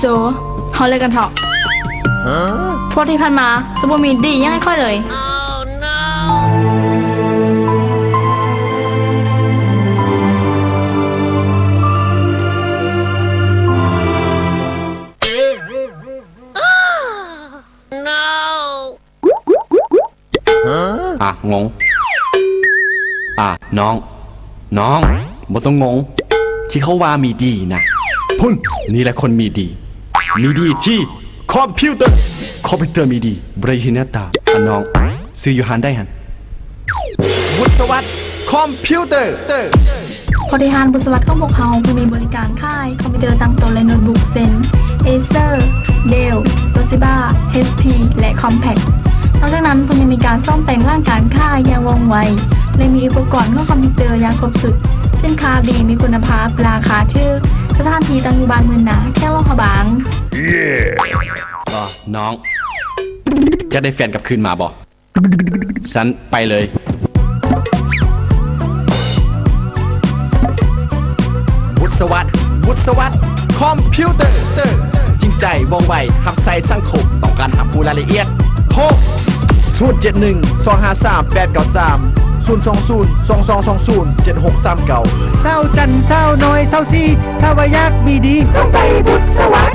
โจเขาเลยกันเถอะพวกที่ผ่านมาจะบ่มีดียังไงค่อยเลยงงน้องบ่ต้องงงที่เขาว่ามีดีนะพุ่นนี่แหละคนมีดีที่คอมพิวเตอร์มีดีบริหินาตาน้องซื้ออยู่หันได้หันบุษวัตคอมพิวเตอร์บริหารบุษวัตของพวกเขาผู้มีบริการค่ายคอมพิวเตอร์ตั้งโต๊ะและโน้ตบุ๊กเซน Acer Dell Toshiba HP และ Compaq นอกจากนั้นเพิ่งยังมีการซ่อมแต่งร่างกายค่ายอย่างว่องไวและมีอุปกรณ์เครื่องคอมพิวเตอร์อย่างครบสุดสินค้าดีมีคุณภาพราคาถูกสถานที่ตั้งอยู่บ้านเมืองหนาแค่ลงขบางน้องจะได้แฟนกลับคืนมาบ่ฉันไปเลยบุษวัตคอมพิวเตอร์จริงใจว่องไวหับใส่สังคมต้องการหาผู้รายละเอียดโทร071-253-893 020-2220-7639เศร้าจันเศร้าน้อยเศร้าซีถ้าว่าอยากมีดีต้องไปบุษวัต